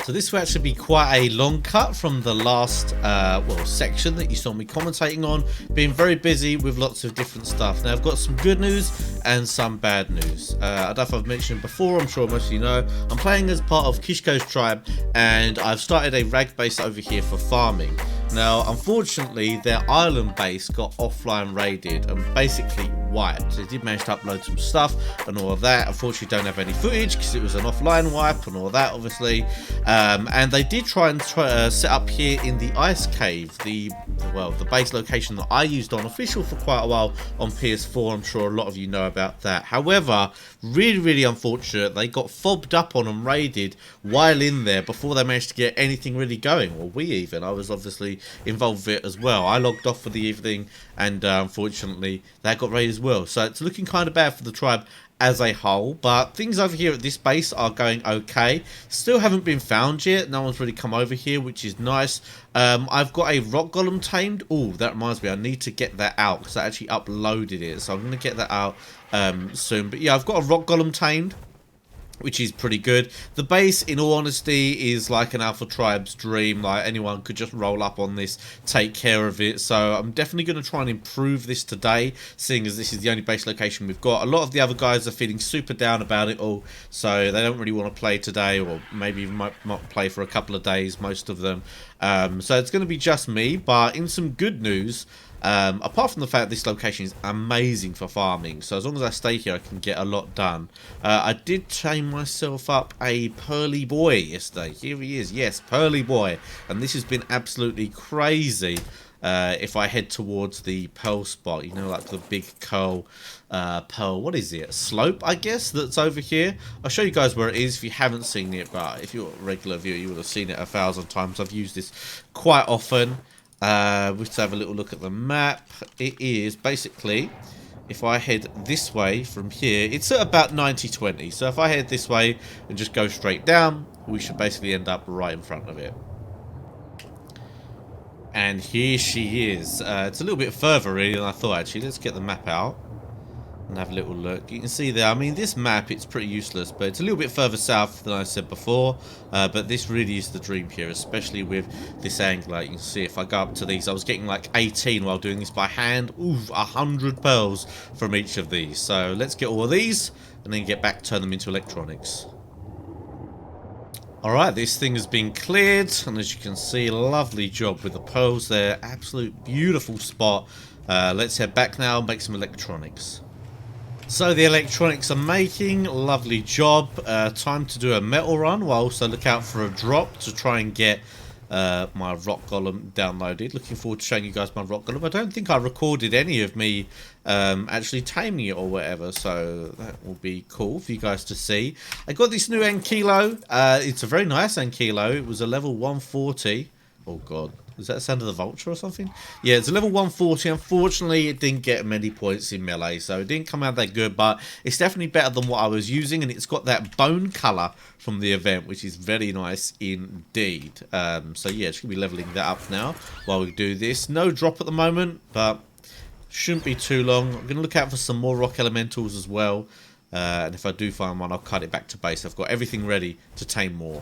So this will actually be quite a long cut from the last section that you saw me commentating on. Being very busy with lots of different stuff. Now I've got some good news and some bad news. I don't know if I've mentioned before, I'm sure most of you know, I'm playing as part of Kishko's tribe and I've started a rag base over here for farming. Now unfortunately their island base got offline raided and basically wiped. They did manage to upload some stuff and all of that. Unfortunately don't have any footage because it was an offline wipe and all that obviously. And they did try and set up here in the ice cave, the base location that I used on official for quite a while on PS4. I'm sure a lot of you know about that. However, really unfortunate, they got fobbed up on and raided while in there before they managed to get anything really going. Or I was obviously involved with it as well. I logged off for the evening and unfortunately that got raided as well. So it's looking kind of bad for the tribe as a whole, but things over here at this base are going okay. Still haven't been found yet. No one's really come over here, which is nice. I've got a rock golem tamed. Oh, that reminds me, I need to get that out because I actually uploaded it, so I'm going to get that out soon. But yeah, I've got a rock golem tamed, which is pretty good. The base, in all honesty, is like an Alpha Tribe's dream. Like, anyone could just roll up on this, take care of it. So I'm definitely going to try and improve this today, seeing as this is the only base location we've got. A lot of the other guys are feeling super down about it all, so they don't really want to play today, or maybe even might play for a couple of days, most of them. So it's going to be just me, but in some good news, apart from the fact this location is amazing for farming, so as long as I stay here I can get a lot done. I did chain myself up a pearly boy yesterday. Here he is, yes, pearly boy, and this has been absolutely crazy. If I head towards the pearl spot, you know, like the big pearl, what is it, slope I guess, that's over here. I'll show you guys where it is if you haven't seen it, but if you're a regular viewer you would have seen it 1,000 times. I've used this quite often. Let's have a little look at the map. It is basically, if I head this way from here, it's at about 90-20. So if I head this way and just go straight down, we should basically end up right in front of it. And here she is. It's a little bit further really than I thought actually. Let's get the map out and have a little look. You can see there, I mean this map, it's pretty useless, but it's a little bit further south than I said before, but this really is the dream here, especially with this angle. Like you can see, if I go up to these, I was getting like 18 while doing this by hand. Ooh, 100 pearls from each of these. So let's get all of these and then get back, turn them into electronics. Alright, this thing has been cleared, and as you can see, lovely job with the pearls there. Absolute beautiful spot. Let's head back now and make some electronics. So the electronics are making, lovely job. Time to do a metal run, while also look out for a drop to try and get my rock golem downloaded. Looking forward to showing you guys my rock golem. I don't think I recorded any of me actually taming it or whatever, so that will be cool for you guys to see. I got this new Ankilo. It's a very nice Ankilo. It was a level 140. Oh god, is that the sound of the vulture or something? Yeah, it's a level 140. Unfortunately, it didn't get many points in melee, so it didn't come out that good, but it's definitely better than what I was using, and it's got that bone colour from the event, which is very nice indeed. So yeah, just going to be leveling that up now while we do this. No drop at the moment, but shouldn't be too long. I'm going to look out for some more rock elementals as well, and if I do find one, I'll cut it back to base. I've got everything ready to tame more.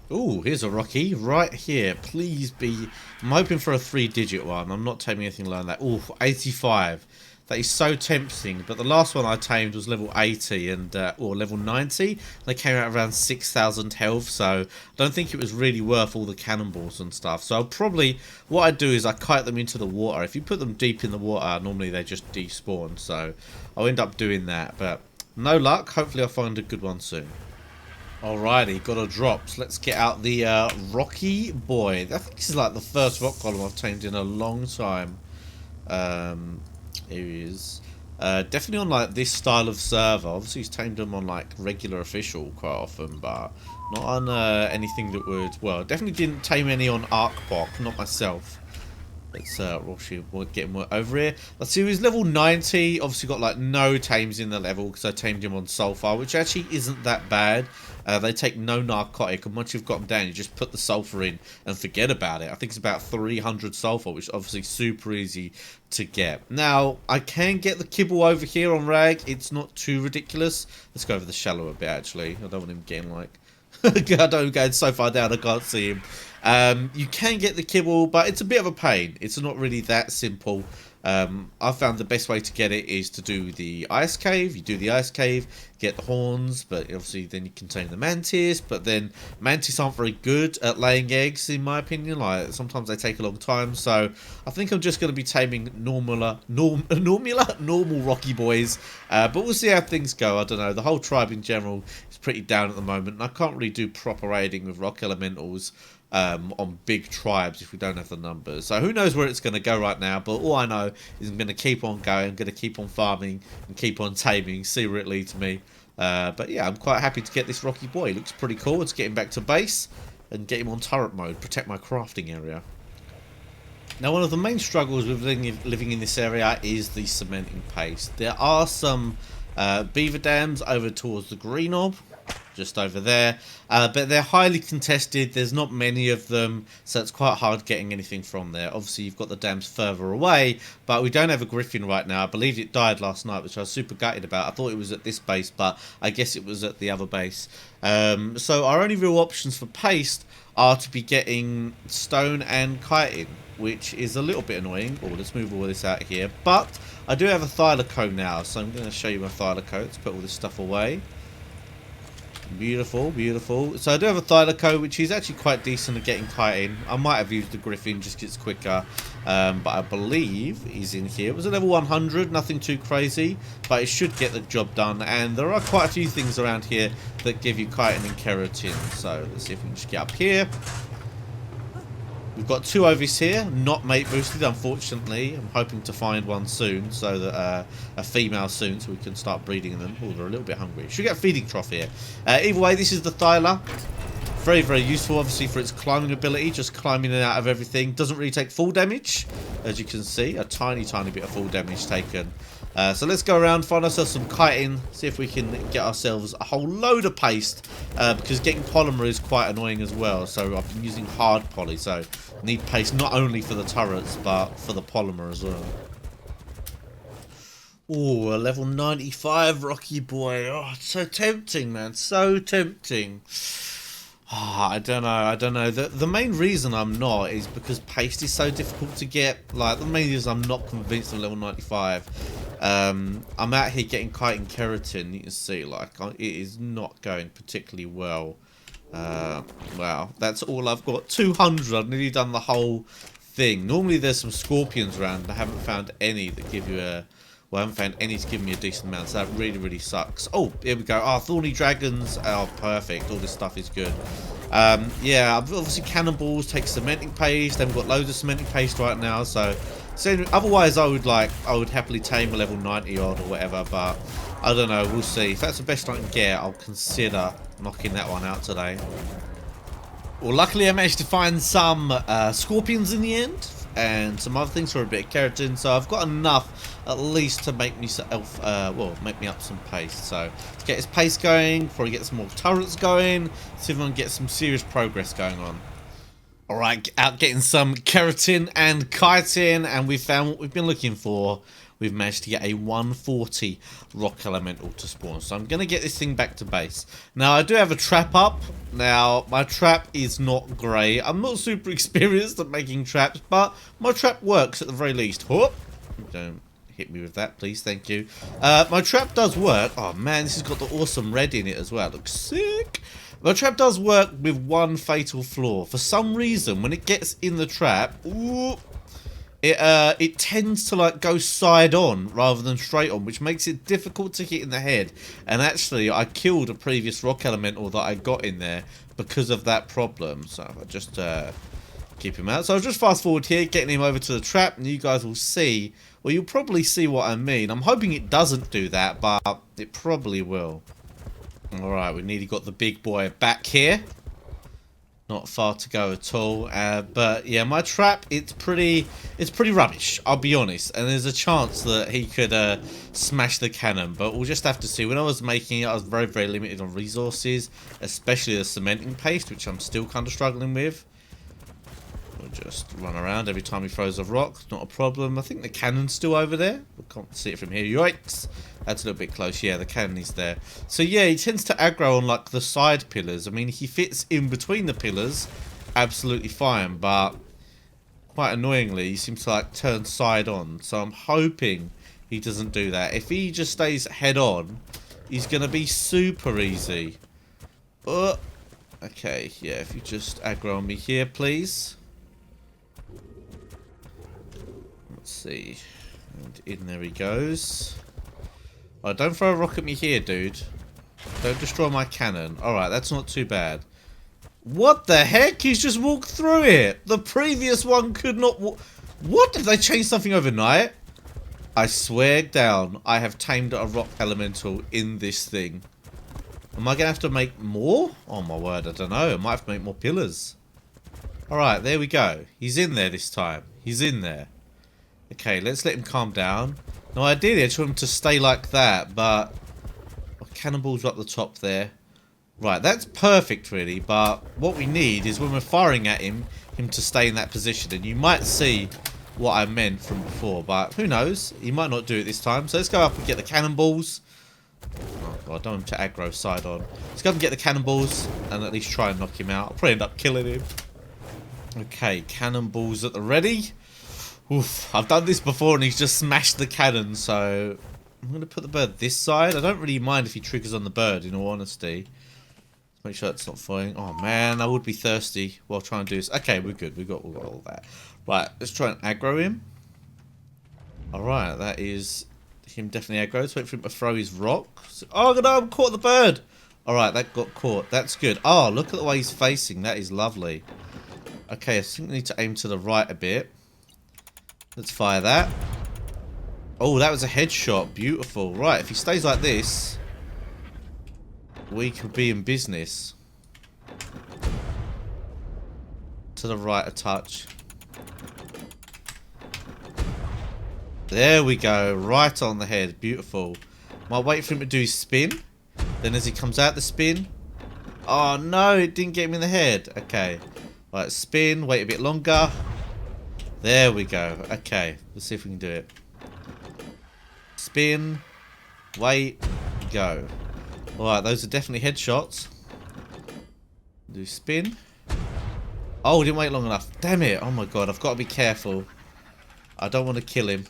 Ooh, here's a Rocky right here. Please be... I'm hoping for a 3-digit one. I'm not taming anything like that. Ooh, 85. That is so tempting. But the last one I tamed was level 80 and or level 90. They came out around 6,000 health. So I don't think it was really worth all the cannonballs and stuff. So I'll probably... What I do is I kite them into the water. If you put them deep in the water, normally they just despawn. So I'll end up doing that. But no luck. Hopefully I'll find a good one soon. Alrighty, got a drop. So let's get out the Rocky boy. I think this is like the first rock golem I've tamed in a long time. Here he is. Definitely on like this style of server. Obviously he's tamed them on like regular official quite often, but not on anything that would... Well, definitely didn't tame any on Arkbok, not myself. Let's get him over here. Let's see, he's level 90. Obviously got like no tames in the level because I tamed him on sulfur, which actually isn't that bad. They take no narcotic, and once you've got them down, you just put the sulfur in and forget about it. I think it's about 300 sulfur, which is obviously super easy to get. Now, I can get the kibble over here on Rag. It's not too ridiculous. Let's go over the shallower bit, actually. I don't want him getting like I don't go so far down I can't see him. You can get the kibble, but it's a bit of a pain. It's not really that simple. I found the best way to get it is to do the ice cave. You do the ice cave, get the horns, but obviously then you contain the mantis. But then mantis aren't very good at laying eggs, in my opinion. Like sometimes they take a long time. So I think I'm just going to be taming normal rocky boys. But we'll see how things go. I don't know. The whole tribe in general is pretty down at the moment, and I can't really do proper raiding with rock elementals on big tribes if we don't have the numbers. So who knows where it's going to go right now, but all I know is I'm going to keep on going, I'm going to keep on farming and keep on taming, see where it leads me. But yeah, I'm quite happy to get this rocky boy. It looks pretty cool. Let's get him back to base and get him on turret mode, protect my crafting area. Now, one of the main struggles with living in this area is the cementing paste. There are some beaver dams over towards the green orb, just over there, but they're highly contested. There's not many of them, so it's quite hard getting anything from there. Obviously you've got the dams further away, but we don't have a griffin right now. I believe it died last night, which I was super gutted about. I thought it was at this base, but I guess it was at the other base. So our only real options for paste are to be getting stone and chitin, which is a little bit annoying. Oh, let's move all this out of here, but I do have a thylakote now, so I'm going to show you my thylakote. Let's put all this stuff away. Beautiful, beautiful. So I do have a thylakote, which is actually quite decent at getting chitin. I might have used the griffin just because it's quicker, but I believe he's in here. It was a level 100, nothing too crazy, but it should get the job done. And there are quite a few things around here that give you chitin and keratin. So let's see if we can just get up here. We've got two ovis here, not mate boosted, unfortunately. I'm hoping to find one soon, so that a female soon, so we can start breeding them. Oh, they're a little bit hungry. Should get a feeding trough here. Either way, this is the thyla. Very, very useful, obviously, for its climbing ability, just climbing it out of everything. Doesn't really take full damage, as you can see. A tiny, tiny bit of full damage taken. So let's go around, find ourselves some chitin, see if we can get ourselves a whole load of paste, because getting polymer is quite annoying as well. So I've been using hard poly, so I need paste not only for the turrets, but for the polymer as well. Oh, a level 95 Rocky boy. Oh, it's so tempting, man. So tempting. Oh, I don't know. The main reason I'm not is because paste is so difficult to get. Like, the main reason I'm not convinced of level 95. I'm out here getting chitin keratin. You can see, like, it is not going particularly well. Wow, that's all I've got. 200. I've nearly done the whole thing. Normally there's some scorpions around, and I haven't found any that give you a... Well, I haven't found any to give me a decent amount, so that really, really sucks. Oh, here we go. Oh, thorny dragons. Oh, perfect. All this stuff is good. Yeah, obviously cannonballs take cementing paste. They've got loads of cementing paste right now, so otherwise I would happily tame a level 90 odd or whatever, but I don't know. We'll see. If that's the best I can get, I'll consider knocking that one out today. Well, luckily I managed to find some scorpions in the end, and some other things for a bit of keratin, so I've got enough at least to make myself, make me up some paste. So let's get this paste going, probably get some more turrets going, see if I can get some serious progress going on. Alright, out getting some keratin and chitin, and we've found what we've been looking for. We've managed to get a 140 rock elemental to spawn. So I'm going to get this thing back to base. Now, I do have a trap up. Now, my trap is not great. I'm not super experienced at making traps, but my trap works at the very least. Whoop. Don't hit me with that, please. Thank you. My trap does work. Oh, man, this has got the awesome red in it as well. It looks sick. My trap does work with one fatal flaw. For some reason, when it gets in the trap... Ooh, it tends to like go side on rather than straight on, which makes it difficult to hit in the head. And actually I killed a previous rock elemental that I got in there because of that problem. So I just keep him out. So I'll just fast forward here, getting him over to the trap, and you guys will see, well, you'll probably see what I mean. I'm hoping it doesn't do that, but it probably will. Alright, we nearly got the big boy back here. Not far to go at all, but yeah, my trap, it's pretty rubbish, I'll be honest, and there's a chance that he could smash the cannon, but we'll just have to see. When I was making it, I was very, very limited on resources, especially the cementing paste, which I'm still kind of struggling with. We'll just run around every time he throws a rock. Not a problem. I think the cannon's still over there. We can't see it from here. Yikes. That's a little bit close. Yeah, the cannon is there. So yeah, he tends to aggro on like the side pillars. I mean, he fits in between the pillars absolutely fine, but quite annoyingly, he seems to like turn side on. So I'm hoping he doesn't do that. If he just stays head on, he's going to be super easy. Okay, yeah, if you just aggro on me here, please. Let's see. And in there he goes. Oh, don't throw a rock at me here, dude. Don't destroy my cannon. Alright, that's not too bad. What the heck? He's just walked through it. The previous one could not walk. What? Did they change something overnight? I swear down, I have tamed a rock elemental in this thing. Am I going to have to make more? Oh my word, I don't know. I might have to make more pillars. Alright, there we go. He's in there this time. He's in there. Okay, let's let him calm down. Now, ideally, I just want him to stay like that, but... Oh, cannonballs are up the top there. Right, that's perfect, really, but what we need is when we're firing at him to stay in that position. And you might see what I meant from before, but who knows? He might not do it this time. So let's go up and get the cannonballs. Oh god, I don't want him to aggro side on. Let's go up and get the cannonballs and at least try and knock him out. I'll probably end up killing him. Okay, cannonballs at the ready. Oof, I've done this before and he's just smashed the cannon, so I'm going to put the bird this side. I don't really mind if he triggers on the bird, in all honesty. Make sure it's not flying. Oh man, I would be thirsty while trying to do this. Okay, we're good. We've got all that. Right, let's try and aggro him. Alright, that is him definitely aggro. Let's wait for him to throw his rock. Oh no, I'm caught the bird. Alright, that got caught. That's good. Oh, look at the way he's facing. That is lovely. Okay, I think we need to aim to the right a bit. Let's fire that. Oh, that was a headshot. Beautiful. Right, if he stays like this, we could be in business. To the right a touch. There we go. Right on the head. Beautiful. Might wait for him to do his spin. Then as he comes out the spin. Oh no, it didn't get him in the head. Okay. Right, spin. Wait a bit longer. There we go. Okay. Let's see if we can do it. Spin. Wait. Go. Alright, those are definitely headshots. Do spin. Oh, didn't wait long enough. Damn it. Oh my god, I've got to be careful. I don't want to kill him.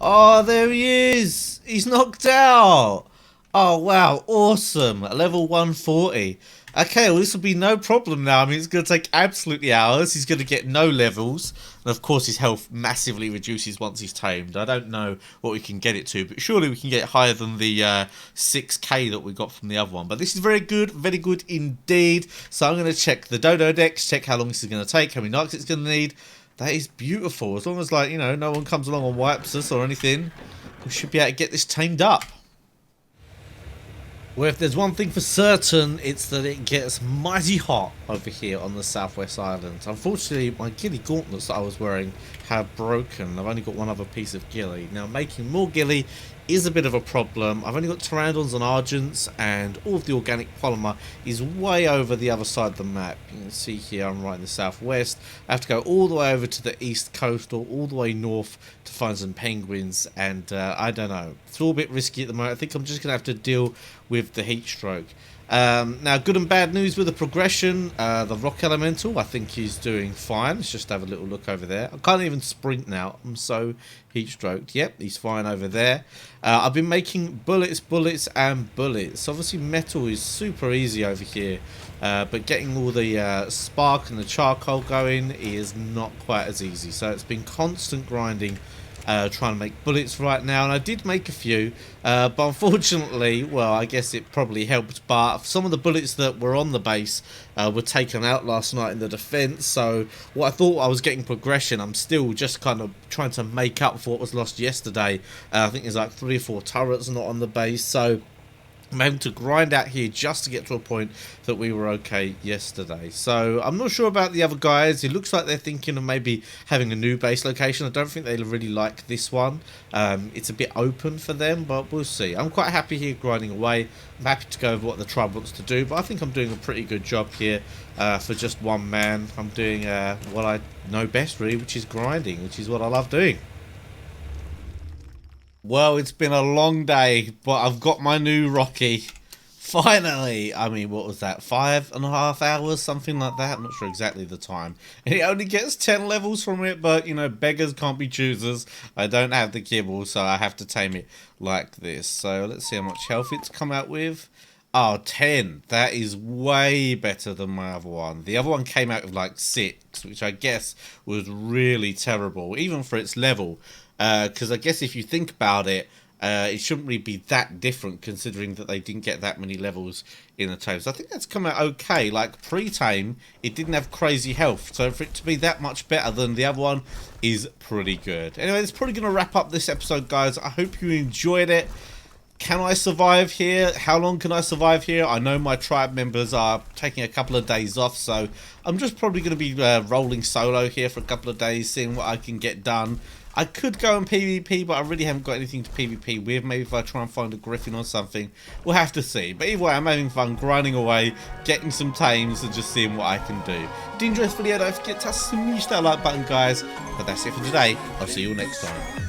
Oh, there he is. He's knocked out. Oh, wow. Awesome. Level 140. Okay, well, this will be no problem now. I mean, it's going to take absolutely hours. He's going to get no levels. And, of course, his health massively reduces once he's tamed. I don't know what we can get it to, but surely we can get higher than the 6k that we got from the other one. But this is very good indeed. So I'm going to check the Dodo Dex, check how long this is going to take, how many knocks it's going to need. That is beautiful. As long as, like, you know, no one comes along and wipes us or anything, we should be able to get this tamed up. Well, if there's one thing for certain, it's that it gets mighty hot over here on the Southwest Islands. Unfortunately, my ghillie gauntlets that I was wearing have broken. I've only got one other piece of ghillie. Now, making more ghillie is a bit of a problem. I've only got pteranodons and argents, and all of the organic polymer is way over the other side of the map. You can see here I'm right in the southwest. I have to go all the way over to the east coast or all the way north to find some penguins, and I don't know. It's all a bit risky at the moment. I think I'm just going to have to deal with the heat stroke. Now, good and bad news with the progression. The rock elemental, I think he's doing fine. Let's just have a little look over there. I can't even sprint now. I'm so heat stroked. Yep, he's fine over there. I've been making bullets, and bullets. Obviously, metal is super easy over here. But getting all the spark and the charcoal going is not quite as easy. So it's been constant grinding. Trying to make bullets right now, and I did make a few, but unfortunately, well, I guess it probably helped, but some of the bullets that were on the base were taken out last night in the defense. So what I thought I was getting progression, I'm still just kind of trying to make up for what was lost yesterday. I think there's like 3 or 4 turrets not on the base, so I'm having to grind out here just to get to a point that we were okay yesterday. So I'm not sure about the other guys. It looks like they're thinking of maybe having a new base location. I don't think they really like this one. It's a bit open for them, but we'll see. I'm quite happy here grinding away. I'm happy to go over what the tribe wants to do, but I think I'm doing a pretty good job here for just one man. I'm doing what I know best, really, which is grinding, which is what I love doing. Well, it's been a long day, but I've got my new Rocky. Finally! I mean, what was that? 5.5 hours? Something like that? I'm not sure exactly the time. And it only gets 10 levels from it, but, you know, beggars can't be choosers. I don't have the kibble, so I have to tame it like this. So, let's see how much health it's come out with. Oh, 10. That is way better than my other one. The other one came out with like 6, which I guess was really terrible, even for its level. Because I guess if you think about it, it shouldn't really be that different considering that they didn't get that many levels in the tame. So I think that's come out okay. Like pre-tame, it didn't have crazy health. So for it to be that much better than the other one is pretty good. Anyway, that's probably going to wrap up this episode, guys. I hope you enjoyed it. Can I survive here? How long can I survive here? I know my tribe members are taking a couple of days off, so I'm just probably going to be rolling solo here for a couple of days, seeing what I can get done. I could go in PvP, but I really haven't got anything to PvP with. Maybe if I try and find a griffin or something, we'll have to see. But either way, I'm having fun grinding away, getting some tames, and just seeing what I can do. If you enjoyed this video, don't forget to smash that like button, guys. But that's it for today. I'll see you all next time.